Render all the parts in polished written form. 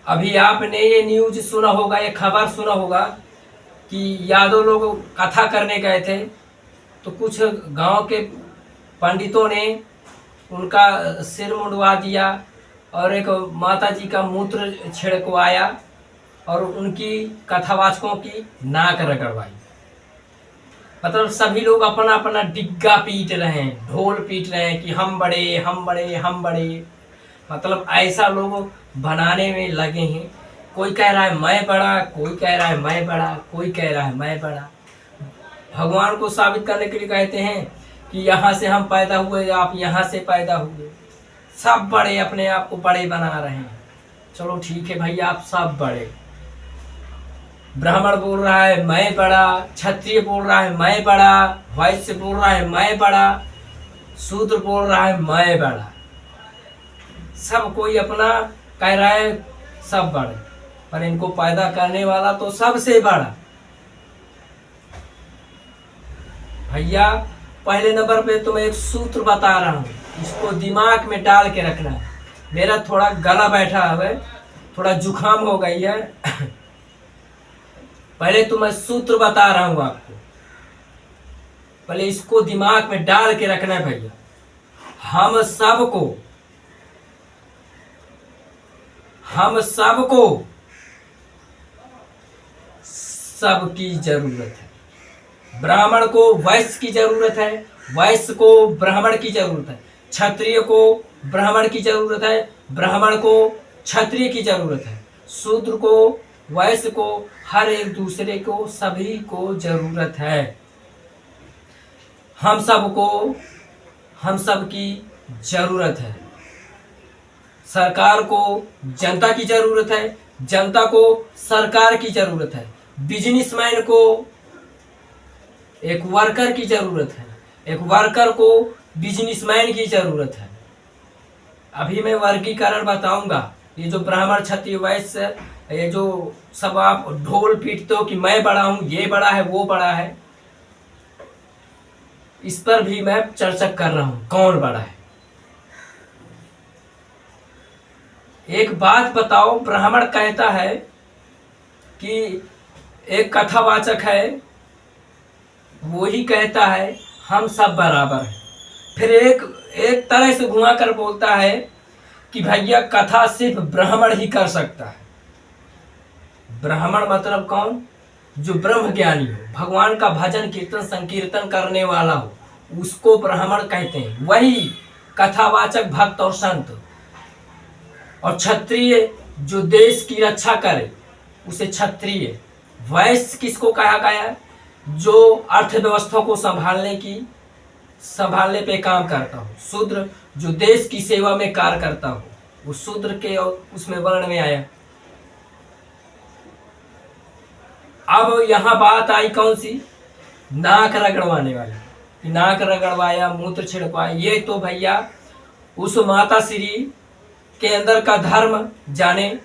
अभी आपने ये न्यूज सुना होगा, ये खबर सुना होगा कि यादव लोग कथा करने गए थे, तो कुछ गांव के पंडितों ने उनका सिर मुंडवा दिया और एक माता जी का मूत्र छिड़कवाया और उनकी कथावाचकों की नाक रगड़वाई। मतलब सभी लोग अपना अपना डिग्गा पीट रहे हैं, ढोल पीट रहे हैं कि हम बड़े हम बड़े हम बड़े। मतलब ऐसा लोग बनाने में लगे हैं। कोई कह रहा है मैं बड़ा, कोई कह रहा है मैं बड़ा, कोई कह रहा है मैं बड़ा। भगवान को साबित करने के लिए कहते हैं कि यहाँ से हम पैदा हुए, आप यहाँ से पैदा हुए। सब बड़े अपने आप को बड़े बना रहे हैं। चलो ठीक है भैया, आप सब बड़े। ब्राह्मण बोल रहा है मैं बड़ा, क्षत्रिय बोल रहा है मैं बड़ा, वैश्य बोल रहा है मैं बड़ा, शूद्र बोल रहा है मैं बड़ा। सब कोई अपना कह रहा है सब बड़े, पर इनको पैदा करने वाला तो सबसे बड़ा। भैया पहले नंबर पे तुम्हें एक सूत्र बता रहा हूं, इसको दिमाग में डाल के रखना है। मेरा थोड़ा गला बैठा है, थोड़ा जुकाम हो गई है। पहले तो मैं सूत्र बता रहा हूं आपको, पहले इसको दिमाग में डाल के रखना है भैया। हम सबको सबकी जरूरत है। ब्राह्मण को वैश्य की जरूरत है, वैश्य को ब्राह्मण की जरूरत है, क्षत्रिय को ब्राह्मण की जरूरत है, ब्राह्मण को क्षत्रिय की जरूरत है, शूद्र को वैश्य को, हर एक दूसरे को, सभी को जरूरत है। हम सबकी जरूरत है। सरकार को जनता की जरूरत है, जनता को सरकार की जरूरत है, बिजनेसमैन को एक वर्कर की जरूरत है, एक वर्कर को बिजनेसमैन की जरूरत है। अभी मैं वर्गीकरण बताऊंगा। ये जो ब्राह्मण क्षत्रिय वैश्य, ये जो सब आप ढोल पीटते हो कि मैं बड़ा हूं, ये बड़ा है, वो बड़ा है, इस पर भी मैं चर्चा कर रहा हूं कौन बड़ा है। एक बात बताओ, ब्राह्मण कहता है कि एक कथावाचक है, वो ही कहता है हम सब बराबर हैं। फिर एक तरह से घुमा कर बोलता है कि भैया कथा सिर्फ ब्राह्मण ही कर सकता है। ब्राह्मण मतलब कौन? जो ब्रह्म ज्ञानी हो, भगवान का भजन कीर्तन संकीर्तन करने वाला हो, उसको ब्राह्मण कहते हैं। वही कथावाचक भक्त और संत। और क्षत्रिय जो देश की रक्षा करे, उसे क्षत्रिय। वैश्य किसको कहा गया है? जो अर्थव्यवस्था को संभालने पे काम करता हो। शूद्र जो देश की सेवा में कार्य करता हो, वो शूद्र के और उसमें वर्ण में आया। अब यहाँ बात आई कौन सी? नाक रगड़वाने वाली। नाक रगड़वाया, मूत्र छिड़कवाया, ये तो भैया उस माता श्री के अंदर का धर्म जाने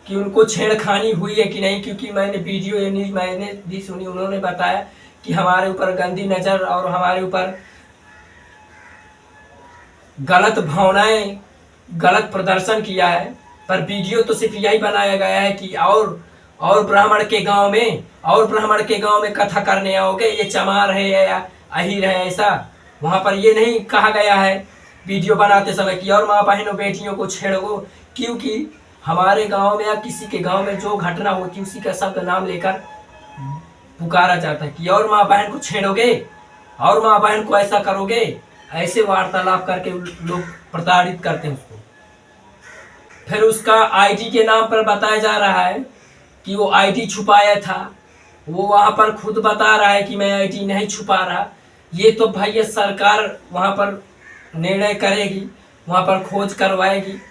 कि उनको छेड़खानी हुई है कि नहीं। क्योंकि मैंने वीडियो या न्यूज मैंने भी सुनी, उन्होंने बताया कि हमारे ऊपर गंदी नजर और हमारे ऊपर गलत भावनाएं, गलत प्रदर्शन किया है। पर वीडियो तो सिर्फ यही बनाया गया है कि और ब्राह्मण के गांव में कथा करने आओगे, ये चमार है या अहिर है, ऐसा वहां पर ये नहीं कहा गया है वीडियो बनाते समय कि और माँ बहनों बेटियों को छेड़ो। क्योंकि हमारे गांव में या किसी के गांव में जो घटना होती है, उसी का शब्द नाम लेकर पुकारा जाता है कि और माँ बहन को छेड़ोगे, और माँ बहन को ऐसा करोगे। ऐसे वार्तालाप करके लोग प्रताड़ित करते हैं उसको। फिर उसका आईडी के नाम पर बताया जा रहा है कि वो आईडी छुपाया था। वो वहां पर खुद बता रहा है कि मैं आईडी नहीं छुपा रहा। ये तो भैया सरकार वहां पर निर्णय करेगी, वहां पर खोज करवाएगी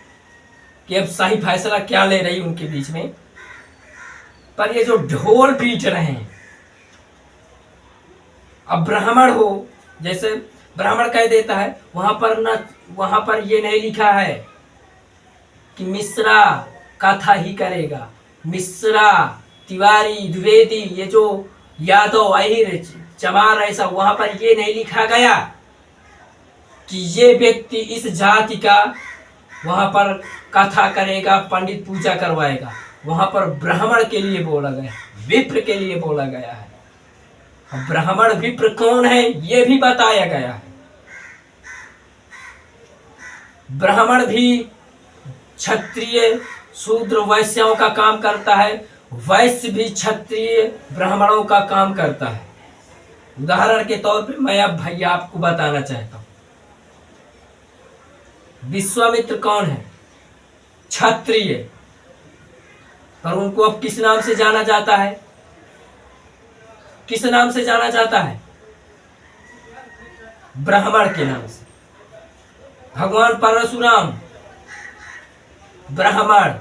कि अब सही फैसला क्या ले रही उनके बीच में। पर ये जो ढोल पीट रहे हैं, अब ब्राह्मण हो, जैसे ब्राह्मण कह देता है वहां पर ये नहीं लिखा है कि मिश्रा कथा ही करेगा। मिश्रा, तिवारी, द्विवेदी, ये जो यादव, अहिर, चमार, ऐसा वहां पर ये नहीं लिखा गया कि ये व्यक्ति इस जाति का वहां पर कथा करेगा, पंडित पूजा करवाएगा। वहां पर ब्राह्मण के लिए बोला गया, विप्र के लिए बोला गया है। अब ब्राह्मण विप्र कौन है ये भी बताया गया है। ब्राह्मण भी क्षत्रिय शूद्र वैश्यों का काम करता है, वैश्य भी क्षत्रिय ब्राह्मणों का काम करता है। उदाहरण के तौर पे मैं अब भैया आपको बताना चाहता हूं, विश्वामित्र कौन है? क्षत्रिय, पर उनको अब किस नाम से जाना जाता है? किस नाम से जाना जाता है? ब्राह्मण के नाम से। भगवान परशुराम ब्राह्मण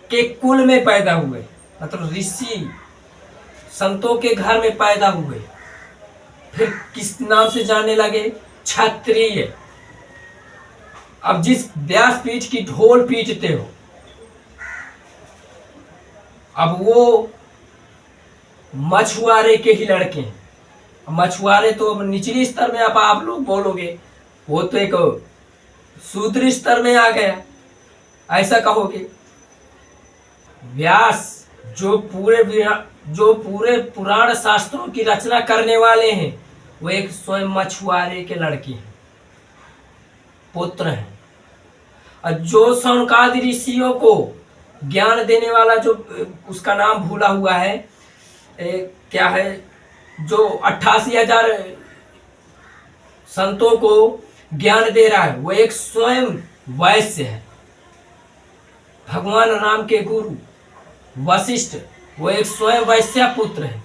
के कुल में पैदा हुए, मतलब ऋषि संतों के घर में पैदा हुए, फिर किस नाम से जाने लगे? क्षत्रिय। अब जिस व्यासपीठ की ढोल पीटते हो, अब वो मछुआरे के ही लड़के हैं। मछुआरे तो अब निचली स्तर में, अब आप लोग बोलोगे वो तो एक शूद्र स्तर में आ गया, ऐसा कहोगे। व्यास जो पूरे पुराण शास्त्रों की रचना करने वाले हैं, वो एक स्वयं मछुआरे के लड़के हैं, पुत्र हैं। और जो शौनकादि ऋषियों को ज्ञान देने वाला, जो उसका नाम भूला हुआ है, क्या है, जो 88,000 संतों को ज्ञान दे रहा है, वो एक स्वयं वैश्य है। भगवान राम के गुरु वशिष्ठ, वो एक स्वयं वैश्य पुत्र है।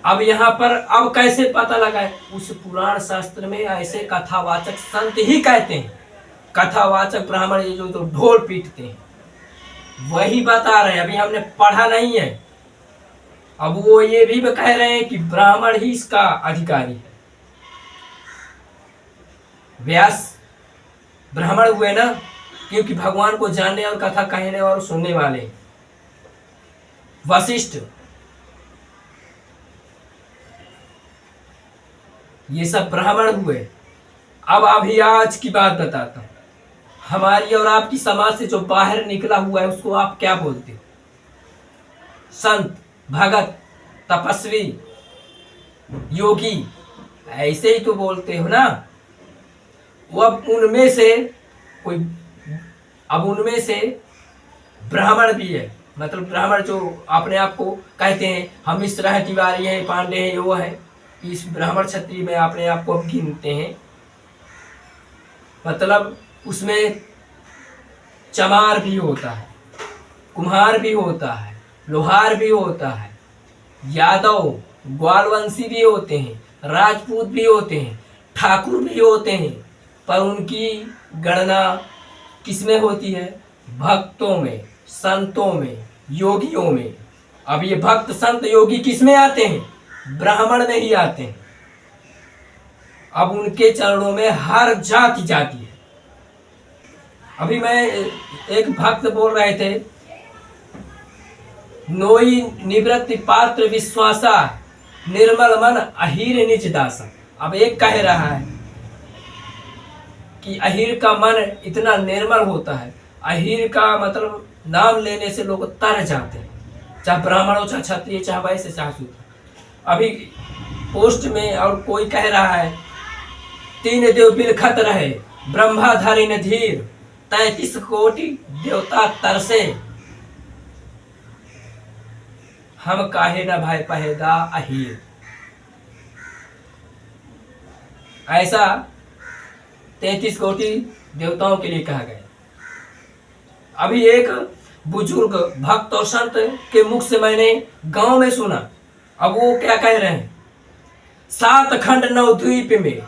अब यहाँ पर अब कैसे पता लगा है? उस पुराण शास्त्र में ऐसे कथावाचक संत ही कहते हैं, कथावाचक ब्राह्मण, ये जो तो ढोल पीटते हैं, वही बता रहे हैं, अभी हमने पढ़ा नहीं है। अब वो ये भी कह रहे हैं कि ब्राह्मण ही इसका अधिकारी है। व्यास ब्राह्मण हुए ना, क्योंकि भगवान को जानने और कथा कहने और सुनने वाले। वशिष्ठ, ये सब ब्राह्मण हुए। अब अभी आज की बात बताता हूं, हमारी और आपकी समाज से जो बाहर निकला हुआ है, उसको आप क्या बोलते हो? संत, भगत, तपस्वी, योगी, ऐसे ही तो बोलते हो ना। वो अब उनमें से ब्राह्मण भी है, मतलब ब्राह्मण जो अपने आप को कहते हैं हम मिश्र है, तिवारी है, पांडे है, वो है, इस ब्राह्मण क्षत्रिय में अपने आप को गिनते हैं। मतलब उसमें चमार भी होता है, कुम्हार भी होता है, लोहार भी होता है, यादव ग्वालवंशी भी होते हैं, राजपूत भी होते हैं, ठाकुर भी होते हैं, पर उनकी गणना किसमें होती है? भक्तों में, संतों में, योगियों में। अब ये भक्त संत योगी किसमें आते हैं? ब्राह्मण में ही आते हैं। अब उनके चरणों में हर जाति जाती है। अभी मैं एक भक्त बोल रहे थे, नोई निवृत्ति पात्र विश्वासा, निर्मल मन अहीर निज दासा। अब एक कह रहा है कि अहीर का मन इतना निर्मल होता है, अहीर का मतलब नाम लेने से लोग तर जाते हैं, चाहे ब्राह्मण हो, चाहे क्षत्रिय, चाहे वैश्य, चाहे शूद्र। अभी पोस्ट में और कोई कह रहा है, तीन देव बिलखत रहे, ब्रह्मा धरि न धीर, 33 कोटि देवता तरसे, हम काहे न भय पहेदा अहीर। ऐसा 33 कोटि देवताओं के लिए कहा गया। अभी एक बुजुर्ग भक्त और संत के मुख से मैंने गांव में सुना। अब वो क्या कह रहे हैं? 7 खंड 9 द्वीप में,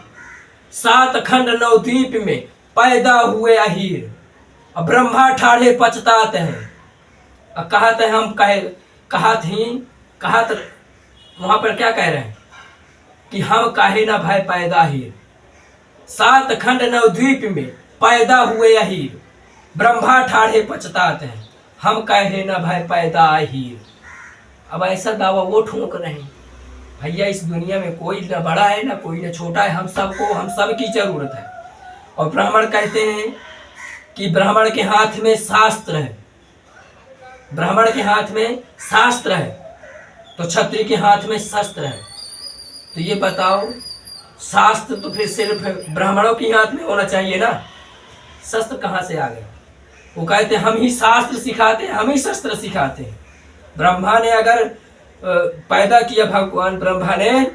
7 खंड 9 द्वीप में पैदा हुए अहीर, अब ब्रह्मा ठाढ़े पछताते हैं। कहते हैं हम कहत वहां पर क्या कह रहे हैं कि हम काहे ना भय पैदा अहीर। 7 खंड 9 द्वीप में पैदा हुए अहीर, ब्रह्मा ठाढ़े पछताते हैं, हम काहे ना भय पैदा अहीर। अब ऐसा दावा वो ठोक रहे हैं भैया इस दुनिया में कोई न बड़ा है ना कोई न छोटा है, हम सब की जरूरत है। और ब्राह्मण कहते हैं कि ब्राह्मण के हाथ में शास्त्र है, ब्राह्मण के हाथ में शास्त्र है तो क्षत्रिय के हाथ में शस्त्र है। तो ये बताओ, शास्त्र तो फिर सिर्फ ब्राह्मणों के हाथ में होना चाहिए ना, शस्त्र कहाँ से आ गया? वो कहते हैं हम ही शास्त्र सिखाते हैं, हम ही शस्त्र सिखाते हैं। ब्रह्मा ने अगर पैदा किया, भगवान ब्रह्मा ने,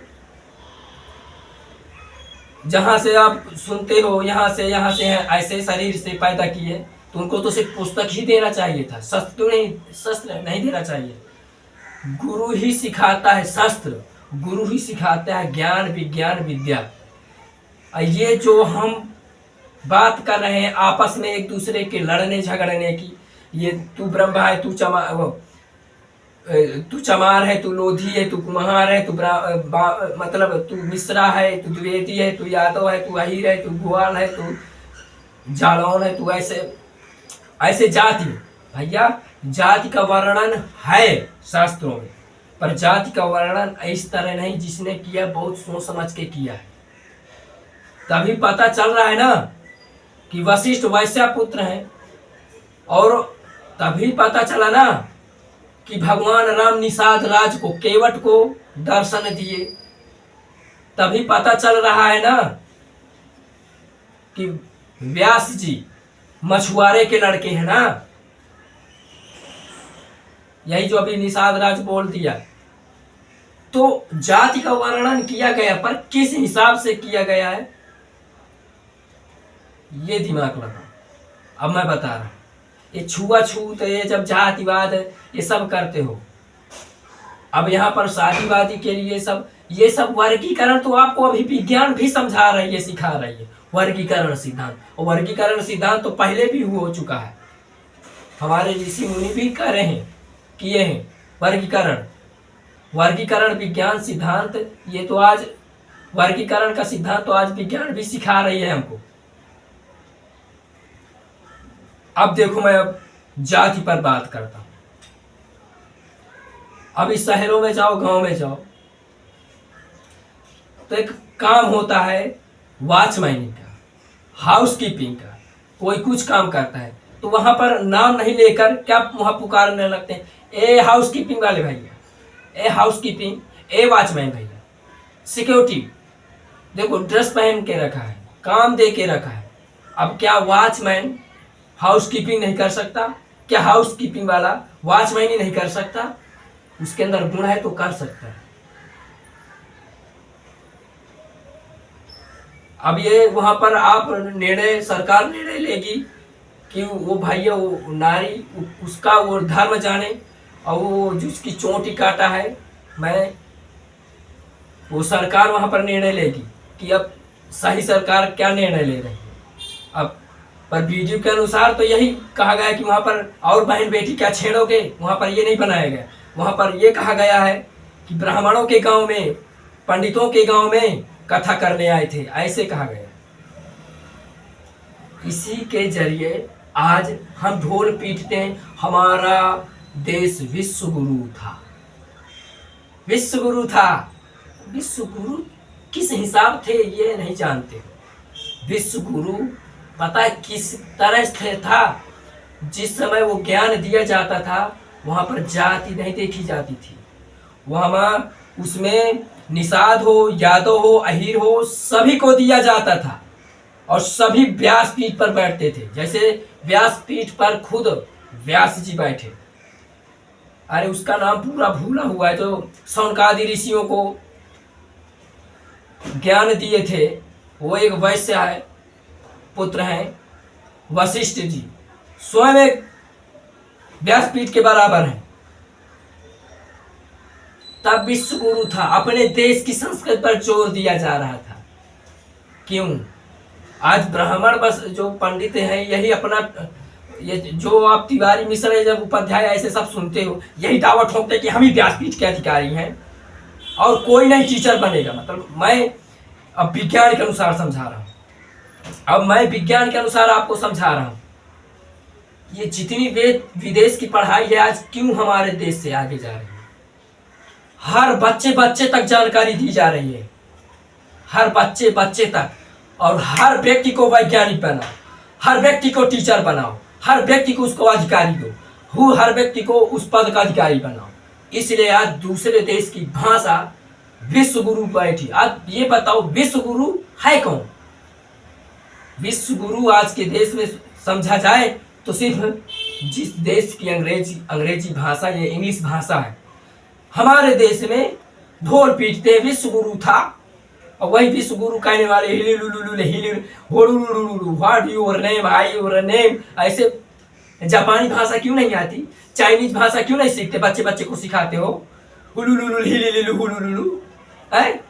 जहां से आप सुनते हो यहाँ से ऐसे शरीर से पैदा किए, तो उनको तो सिर्फ पुस्तक ही देना चाहिए था, शस्त्र नहीं देना चाहिए। गुरु ही सिखाता है शस्त्र, गुरु ही सिखाता है ज्ञान विज्ञान विद्या। ये जो हम बात कर रहे हैं आपस में एक दूसरे के लड़ने झगड़ने की, ये तू ब्रह्मा है, तू चमार है, तू लोधी है, तू कुम्हार है, तू मतलब तू मिश्रा है, तू द्विवेदी है, तू यादव है, तू अहीर है, तू ग्वाल है, तू जालौन है, तू ऐसे जाति। भैया जाति का वर्णन है शास्त्रों में, पर जाति का वर्णन इस तरह नहीं जिसने किया बहुत सोच समझ के किया है। तभी पता चल रहा है ना कि वशिष्ठ वैश्य पुत्र हैं, और तभी पता चला ना कि भगवान राम निषाद राज को, केवट को दर्शन दिए। तभी पता चल रहा है ना कि व्यास जी मछुआरे के लड़के हैं ना, यही जो अभी निषाद राज बोल दिया। तो जाति का वर्णन किया गया, पर किस हिसाब से किया गया है ये दिमाग लगा। अब मैं बता रहा हूं, ये छुआछूत, ये जब जातिवाद ये सब करते हो, अब यहाँ पर शादीवादी के लिए ये सब वर्गीकरण तो आपको अभी विज्ञान भी समझा रही है, सिखा रही है, वर्गीकरण सिद्धांत। और वर्गीकरण सिद्धांत तो पहले भी हो चुका है, हमारे ऋषि मुनि भी कर रहे हैं, किए हैं वर्गीकरण विज्ञान सिद्धांत। ये तो आज वर्गीकरण का सिद्धांत तो आज विज्ञान भी सिखा रही है हमको। अब देखो, मैं अब जाति पर बात करता हूं। अभी शहरों में जाओ, गांव में जाओ, तो एक काम होता है वॉचमैनिंग का, हाउसकीपिंग का, कोई कुछ काम करता है तो वहां पर नाम नहीं लेकर क्या वहां पुकारने लगते हैं, ए हाउसकीपिंग वाले भैया, ए हाउसकीपिंग, ए वॉचमैन भैया, सिक्योरिटी। देखो ड्रेस पहन के रखा है, काम दे के रखा है। अब क्या वॉचमैन हाउसकीपिंग नहीं कर सकता? क्या हाउसकीपिंग वाला वॉचमैन ही नहीं कर सकता? उसके अंदर गुण है तो कर सकता है। अब ये वहां पर आप सरकार निर्णय लेगी कि वो भैया, वो नारी, उसका वो धर्म जाने, और वो जिसकी चोटी काटा है, वो सरकार वहां पर निर्णय लेगी कि अब सही सरकार क्या निर्णय ले रही है। अब पर वीडियो के अनुसार तो यही कहा गया कि वहां पर और बहन बेटी क्या छेड़ोगे, वहां पर ये नहीं बनाया गया। वहां पर ये कहा गया है कि ब्राह्मणों के गांव में, पंडितों के गांव में कथा करने आए थे, ऐसे कहा गया। इसी के जरिए आज हम ढोल पीटते हैं, हमारा देश विश्व गुरु था, विश्व गुरु था। विश्व गुरु किस हिसाब थे ये नहीं जानते। विश्व गुरु पता है किस तरह से था? जिस समय वो ज्ञान दिया जाता था वहां पर जाति नहीं देखी जाती थी, वहां उसमें निषाद हो, यादव हो, अहीर हो, सभी को दिया जाता था। और सभी व्यासपीठ पर बैठते थे, जैसे व्यासपीठ पर खुद व्यास जी बैठे। अरे उसका नाम पूरा भूला हुआ है, जो शौनकादि ऋषियों को ज्ञान दिए थे, वो एक वैश्य है, पुत्र हैं वशिष्ठ जी, स्वयं एक व्यासपीठ के बराबर हैं। तब विश्व गुरु था, अपने देश की संस्कृति पर जोर दिया जा रहा था। क्यों? आज ब्राह्मण बस जो पंडित हैं यही अपना, ये जो आप तिवारी मिश्र जब उपाध्याय ऐसे सब सुनते हो, यही दावा ठोकते कि हम ही व्यासपीठ के अधिकारी हैं और कोई नहीं टीचर बनेगा। मतलब मैं अब विज्ञान के अनुसार समझा रहा हूं, अब मैं विज्ञान के अनुसार आपको समझा रहा हूं। ये जितनी विदेश की पढ़ाई है आज क्यों हमारे देश से आगे जा रही है? हर बच्चे बच्चे तक जानकारी दी जा रही है, हर बच्चे बच्चे तक। और हर व्यक्ति को वैज्ञानिक बनाओ, हर व्यक्ति को टीचर बनाओ, हर व्यक्ति को उसको अधिकारी दो, हर व्यक्ति को उस पद का अधिकारी बनाओ। इसलिए आज दूसरे देश की भाषा विश्व गुरु बैठी। आज ये बताओ विश्व गुरु है कौन? विश्व गुरु आज के देश में समझा जाए तो सिर्फ जिस देश की अंग्रेजी भाषा या इंग्लिश भाषा है, हमारे देश में ढोल पीटते विश्व गुरु था, और वही विश्व गुरु कहने वाले what your name, I your name. ऐसे जापानी भाषा क्यों नहीं आती? चाइनीज भाषा क्यों नहीं सीखते? बच्चे बच्चे को सिखाते हो हुलुलुलु हिलिलुलु हुलुलुलु है।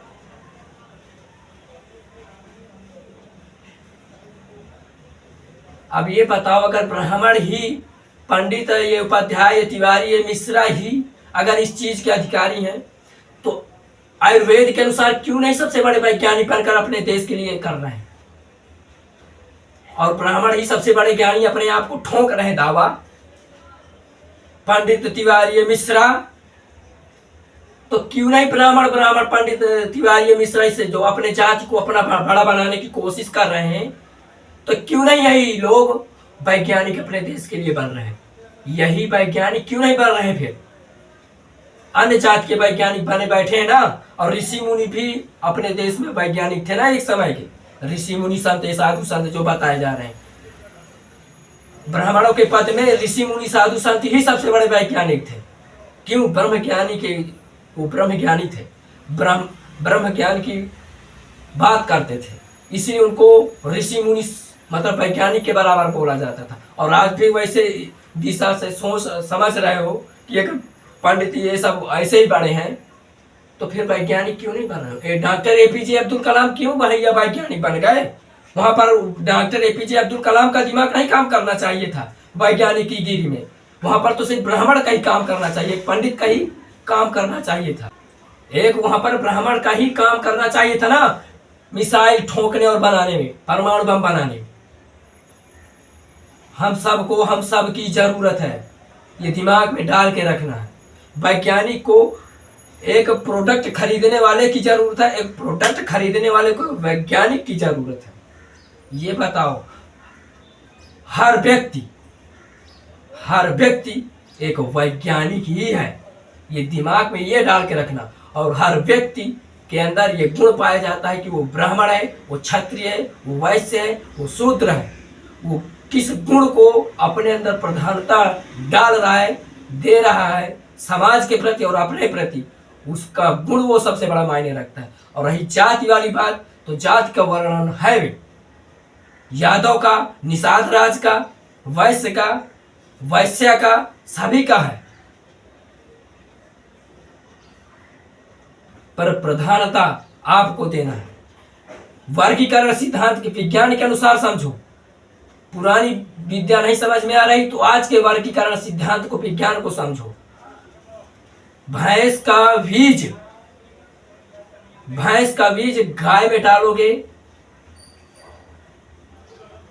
अब ये बताओ, अगर ब्राह्मण ही, पंडित ये उपाध्याय ये तिवारी ये मिश्रा ही अगर इस चीज के अधिकारी हैं, तो आयुर्वेद के अनुसार क्यों नहीं सबसे बड़े वैज्ञानिक बनकर अपने देश के लिए कर रहे हैं? और ब्राह्मण ही सबसे बड़े ज्ञानी अपने आप को ठोक रहे दावा। पंडित तिवारी मिश्रा, तो क्यों नहीं ब्राह्मण पंडित तिवारी मिश्रा से जो अपने जाति को अपना बड़ा बनाने की कोशिश कर रहे हैं, तो क्यों नहीं यही लोग वैज्ञानिक अपने देश के लिए बन रहे हैं? यही वैज्ञानिक क्यों नहीं बन रहे हैं? फिर अन्य जाति के वैज्ञानिक बने बैठे हैं ना। और ऋषि मुनि भी अपने देश में वैज्ञानिक थे ना एक समय के, ऋषि मुनि संत साधु संत जो बताए जा रहे हैं। ब्राह्मणों के पद में ऋषि मुनि साधु संत ही सबसे बड़े वैज्ञानिक थे। क्यों? ब्रह्मज्ञानी के वो ब्रह्मज्ञानी थे, ब्रह्म ज्ञान की बात करते थे, इसलिए उनको ऋषि मुनि मतलब वैज्ञानिक के बराबर बोला जाता था। और आज भी वैसे दिशा से सोच समझ रहे हो कि अगर पंडित ये सब ऐसे ही बड़े हैं, तो फिर वैज्ञानिक क्यों नहीं बन रहे? डॉक्टर एपीजे अब्दुल कलाम क्यों भैया वैज्ञानिक बन गए? वहां पर डॉक्टर एपीजे अब्दुल कलाम का दिमाग नहीं काम करना चाहिए था वैज्ञानिक की गिरी में। वहां पर तो सिर्फ ब्राह्मण का ही काम करना चाहिए, पंडित का ही काम करना चाहिए था। एक वहां पर ब्राह्मण का ही काम करना चाहिए था ना, मिसाइल ठोकने और बनाने में, परमाणु बम बनाने में। हम सब की जरूरत है, ये दिमाग में डाल के रखना है। वैज्ञानिक को एक प्रोडक्ट खरीदने वाले की जरूरत है, एक प्रोडक्ट खरीदने वाले को वैज्ञानिक की जरूरत है। ये बताओ, हर व्यक्ति एक वैज्ञानिक ही है, ये दिमाग में ये डाल के रखना। और हर व्यक्ति के अंदर ये गुण पाया जाता है कि वो ब्राह्मण है, वो क्षत्रिय है, वो वैश्य है, वो शूद्र है। वो किस गुण को अपने अंदर प्रधानता डाल रहा है, दे रहा है समाज के प्रति और अपने प्रति, उसका गुण वो सबसे बड़ा मायने रखता है। और रही जाति वाली बात, तो जाति का वर्णन है यादव का, निषाद राज का, वैश्य का, वैश्य का, सभी का है, पर प्रधानता आपको देना है। वर्गीकरण सिद्धांत के विज्ञान के अनुसार समझो। पुरानी विद्या नहीं समझ में आ रही तो आज के वर्गीकरण सिद्धांत को, विज्ञान को समझो। भैंस का बीज गाय में डालोगे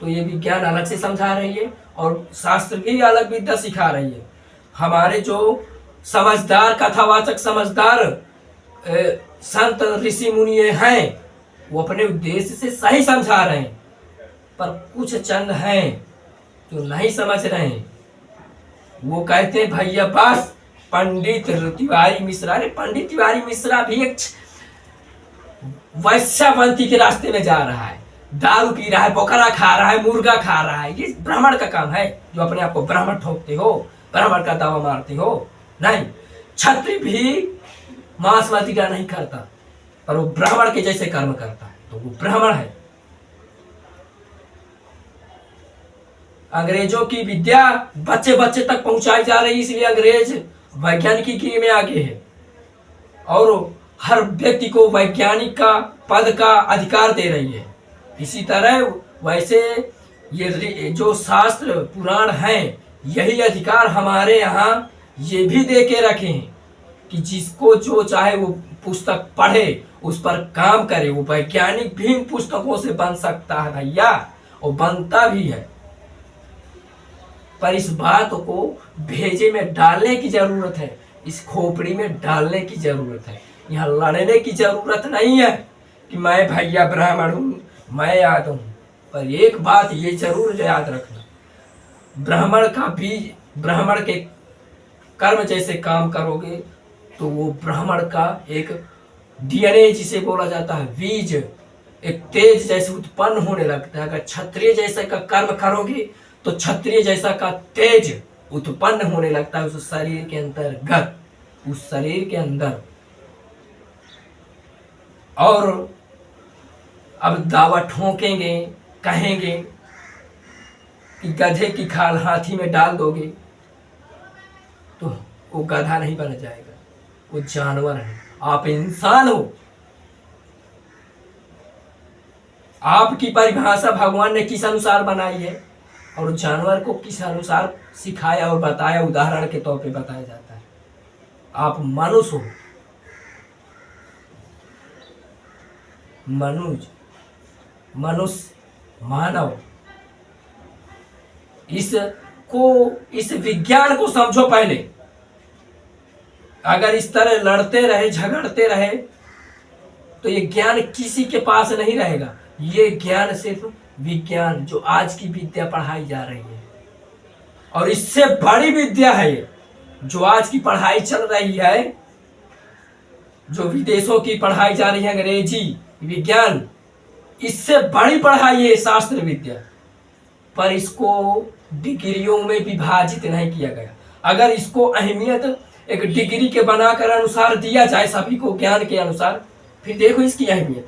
तो ये विज्ञान अलग से समझा रही है और शास्त्र भी अलग विद्या सिखा रही है। हमारे जो समझदार कथावाचक समझदार संत ऋषि मुनि हैं, वो अपने उद्देश्य से सही समझा रहे हैं, पर कुछ चंद हैं जो नहीं समझ रहे हैं। वो कहते हैं भैया बस पंडित तिवारी मिश्रा, अरे पंडित तिवारी मिश्रा भी एक वैश्यवंती के रास्ते में जा रहा है, दारू पी रहा है, बकरा खा रहा है, मुर्गा खा रहा है। ये ब्राह्मण का काम है जो अपने आप को ब्राह्मण ठोकते हो, ब्राह्मण का दावा मारते हो। नहीं, क्षत्रिय भी मांसवादी का नहीं करता, पर वो ब्राह्मण के जैसे कर्म करता है, तो वो ब्राह्मण है। अंग्रेजों की विद्या बच्चे बच्चे तक पहुंचाई जा रही है, इसलिए अंग्रेज वैज्ञानिकी में आगे है और हर व्यक्ति को वैज्ञानिक का पद का अधिकार दे रही है। इसी तरह वैसे ये जो शास्त्र पुराण हैं, यही अधिकार हमारे यहाँ ये भी दे के रखे हैं कि जिसको जो चाहे वो पुस्तक पढ़े, उस पर काम करे। वो वैज्ञानिक भी इन पुस्तकों से बन सकता है भैया, और बनता भी है, पर इस बात को भेजे में डालने की जरूरत है। इस खोपड़ी में डालने की जरूरत है। यहाँ लड़ने की जरूरत नहीं है कि मैं भैया ब्राह्मण हूँ, मैं यादव हूँ। पर एक बात ये जरूर याद रखना, ब्राह्मण का बीज, ब्राह्मण के कर्म जैसे काम करोगे तो वो ब्राह्मण का एक डीएनए जिसे बोला जाता है बीज, एक तेज जैसे उत्पन्न होने लगता है। अगर क्षत्रिय जैसे का कर्म करोगे तो क्षत्रिय जैसा का तेज उत्पन्न होने लगता है उस शरीर के अंतर्गत, उस शरीर के अंदर। और अब दावा ठोकेंगे, कहेंगे कि गधे की खाल हाथी में डाल दोगे तो वो गधा नहीं बन जाएगा, वो जानवर है। आप इंसान हो। आपकी परिभाषा भगवान ने किस अनुसार बनाई है और जानवर को किस अनुसार सिखाया और बताया, उदाहरण के तौर पे बताया जाता है। आप मनुष्य हो, मनुष्य, मानव। इस विज्ञान को समझो पहले। अगर इस तरह लड़ते रहे, झगड़ते रहे तो ये ज्ञान किसी के पास नहीं रहेगा। ये ज्ञान सिर्फ विज्ञान जो आज की विद्या पढ़ाई जा रही है, और इससे बड़ी विद्या है ये जो आज की पढ़ाई चल रही है, जो विदेशों की पढ़ाई जा रही है, अंग्रेजी विज्ञान, इससे बड़ी पढ़ाई है शास्त्र विद्या। पर इसको डिग्रियों में विभाजित नहीं किया गया। अगर इसको अहमियत एक डिग्री के बनाकर अनुसार दिया जाए सभी को ज्ञान के अनुसार, फिर देखो इसकी अहमियत।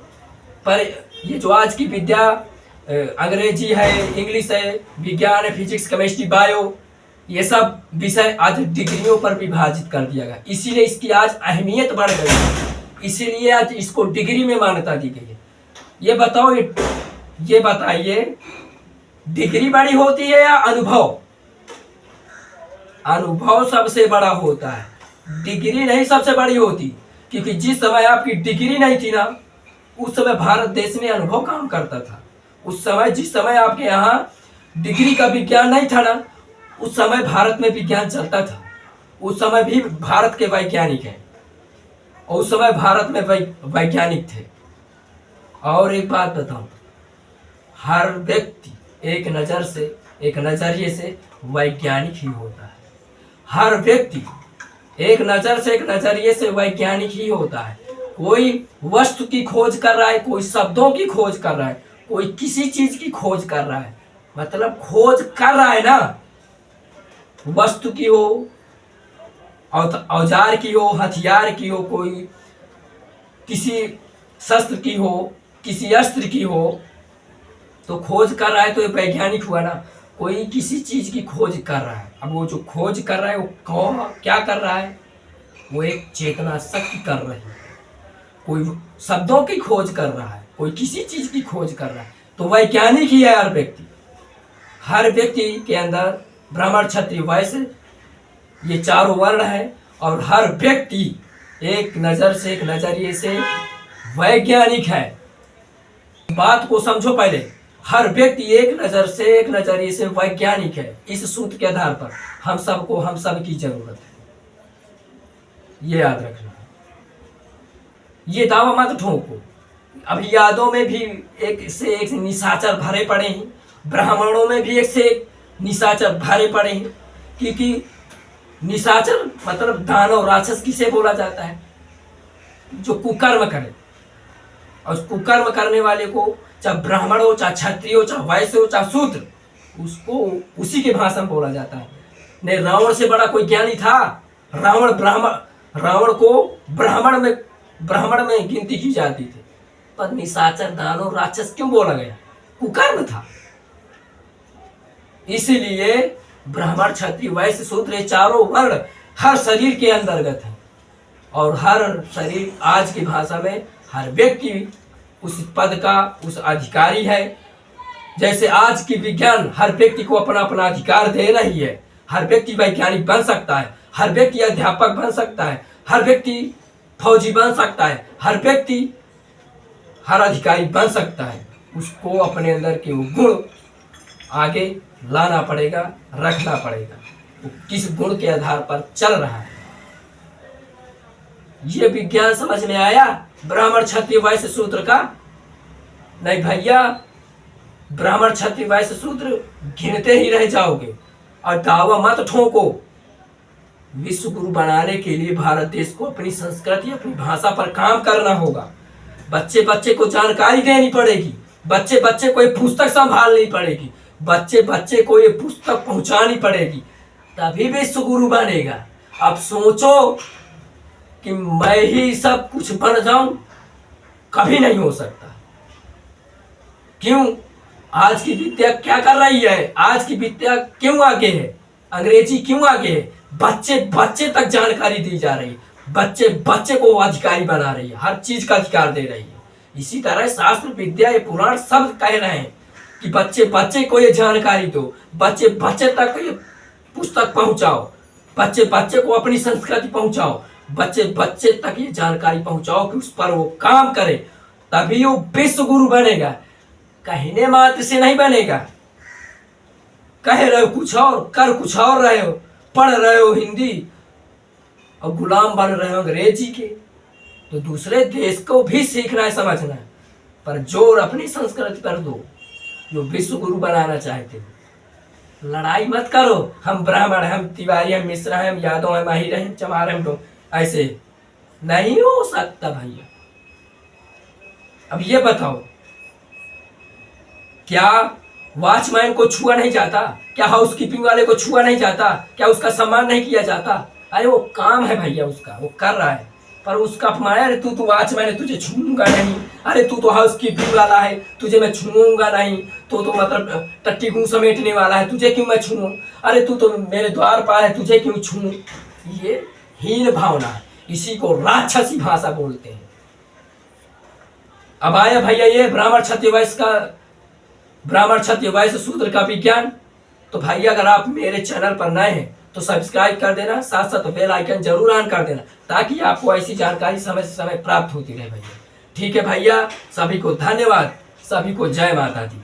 पर ये जो आज की विद्या अंग्रेजी है, इंग्लिश है, विज्ञान है, फिजिक्स, केमिस्ट्री, बायो, ये सब विषय आज डिग्रियों पर विभाजित कर दिया गया। इसीलिए इसकी आज अहमियत बढ़ गई है, इसीलिए आज इसको डिग्री में मान्यता दी गई है। ये बताओ, ये बताइए, डिग्री बड़ी होती है या अनुभव? अनुभव सबसे बड़ा होता है, डिग्री नहीं सबसे बड़ी होती। क्योंकि जिस समय आपकी डिग्री नहीं थी ना, उस समय भारत देश में अनुभव काम करता था। उस समय, जिस समय आपके यहाँ डिग्री का विज्ञान नहीं था ना, उस समय भारत में विज्ञान चलता था। उस समय भी भारत के वैज्ञानिक हैं और उस समय भारत में वैज्ञानिक थे। और एक बात बताऊं, हर व्यक्ति एक नजरिए से वैज्ञानिक ही होता है। हर व्यक्ति एक नजरिए से वैज्ञानिक ही होता है। कोई वस्तु की खोज कर रहा है, कोई शब्दों की खोज कर रहा है, कोई किसी चीज की खोज कर रहा है, मतलब खोज कर रहा है ना, वस्तु की हो, औजार की हो, हथियार की हो, कोई किसी शस्त्र की हो, किसी अस्त्र की हो, तो खोज कर रहा है तो ये वैज्ञानिक हुआ ना। कोई किसी चीज की खोज कर रहा है, अब वो जो खोज कर रहा है वो कौन क्या कर रहा है? वो एक चेतना शक्ति कर रही है। कोई शब्दों की खोज कर रहा है, कोई किसी चीज की खोज कर रहा है, तो वैज्ञानिक ही है हर व्यक्ति। हर व्यक्ति के अंदर ब्राह्मण, क्षत्रिय, वैश्य, ये चारों वर्ण है, और हर व्यक्ति एक नजरिए से वैज्ञानिक है। बात को समझो पहले, हर व्यक्ति एक नजरिए से वैज्ञानिक है। इस सूत्र के आधार पर हम सब की जरूरत है, ये याद रखना। ये दावा मत ठोको। अभी यादों में भी एक से एक निशाचर भरे पड़े हैं, ब्राह्मणों में भी एक से एक निशाचर भरे पड़े हैं। क्योंकि निशाचर मतलब दानव, राक्षस किसे बोला जाता है? जो कुकर्म करे। और कुकर्म करने वाले को, चाहे ब्राह्मण हो, चाहे क्षत्रिय हो, चाहे वैश्य हो, चाहे शूद्र, उसको उसी के भाषा में बोला जाता है। नहीं, रावण से बड़ा कोई ज्ञानी था? रावण को ब्राह्मण में गिनती की जाती थी, पर निशाचर, दानव, राक्षस क्यों बोला गया? कुकर्म था। इसीलिए ब्राह्मण, क्षत्रिय, वैश्य, शूद्र, ये चारों वर्ण हर शरीर के अंतर्गत है। और हर शरीर, आज की भाषा में हर व्यक्ति उस पद का, उस अधिकारी है। जैसे आज की विज्ञान हर व्यक्ति को अपना अपना अधिकार दे रही है। हर व्यक्ति वैज्ञानिक बन सकता है, हर व्यक्ति अध्यापक बन सकता है, हर व्यक्ति फौजी बन सकता है, हर व्यक्ति हर अधिकारी बन सकता है। उसको अपने अंदर के वो गुण आगे लाना पड़ेगा, रखना पड़ेगा। वो किस गुण के आधार पर चल रहा है, ये विज्ञान समझ में आया ब्राह्मण क्षत्रिय वैश्य शूद्र का? नहीं भैया, ब्राह्मण क्षत्रिय वैश्य शूद्र गिनते ही रह जाओगे और दावा मत ठोको। विश्व गुरु बनाने के लिए भारत देश को अपनी संस्कृति अपनी भाषा पर काम करना होगा। बच्चे बच्चे को जानकारी देनी पड़ेगी, बच्चे बच्चे को ये पुस्तक संभालनी पड़ेगी, बच्चे बच्चे को ये पुस्तक पहुंचानी पड़ेगी, तभी विश्व गुरु बनेगा। अब सोचो कि मैं ही सब कुछ बन जाऊं, कभी नहीं हो सकता। क्यों? आज की विद्या क्या कर रही है? आज की विद्या क्यों आगे है? अंग्रेजी क्यों आगे है? बच्चे बच्चे तक जानकारी दी जा रही है, बच्चे बच्चे को अधिकारी बना रही है, हर चीज का अधिकार दे रही है। इसी तरह शास्त्र विद्या ये पुराण सब कह रहे हैं कि बच्चे बच्चे को ये जानकारी दो, बच्चे बच्चे तक ये पुस्तक पहुंचाओ, बच्चे बच्चे को अपनी संस्कृति पहुंचाओ, बच्चे बच्चे तक ये जानकारी पहुंचाओ कि उस पर वो काम करे, तभी वो विश्व गुरु बनेगा। कहने मात्र से नहीं बनेगा। कह रहे हो कुछ और, कर कुछ और रहे हो, पढ़ रहे हो हिंदी और गुलाम बन रहे हो अंग्रेजी के। तो दूसरे देश को भी सीखना है, समझना है, पर जोर अपनी संस्कृति पर दो। जो विश्व गुरु बनाना चाहते हो, लड़ाई मत करो, हम ब्राह्मण, हम तिवारी, हम मिश्रा, हम यादव, हम आहिर, हम चमार, हम तो ऐसे नहीं हो सकता भैया। अब ये बताओ, क्या वॉचमैन को छुआ नहीं जाता? क्या हाउसकीपिंग वाले को छुआ नहीं जाता? क्या उसका सम्मान नहीं किया जाता? अरे वो काम है भैया उसका, वो कर रहा है, पर उसका अपमान। अरे तू तो वॉचमैन है, तुझे छूऊंगा नहीं। अरे तू तो हाउसकीपिंग वाला है, तुझे मैं छूऊंगा नहीं। तो मतलब टट्टी गुं समेटने वाला है, तुझे क्यों मैं छूऊं? अरे तू तो मेरे द्वार पर है, तुझे क्यों छूऊं? ये हीन भावना है, इसी को राक्षसी भाषा बोलते हैं। अब आया भैया ये ब्राह्मण क्षत्रिय वैश्य शूद्र का विज्ञान। तो भाई अगर आप मेरे चैनल पर नए हैं तो सब्सक्राइब कर देना, साथ साथ बेल आइकन जरूर ऑन कर देना, ताकि आपको ऐसी जानकारी समय से समय प्राप्त होती रहे भैया। ठीक है भैया, सभी को धन्यवाद, सभी को जय माता दी।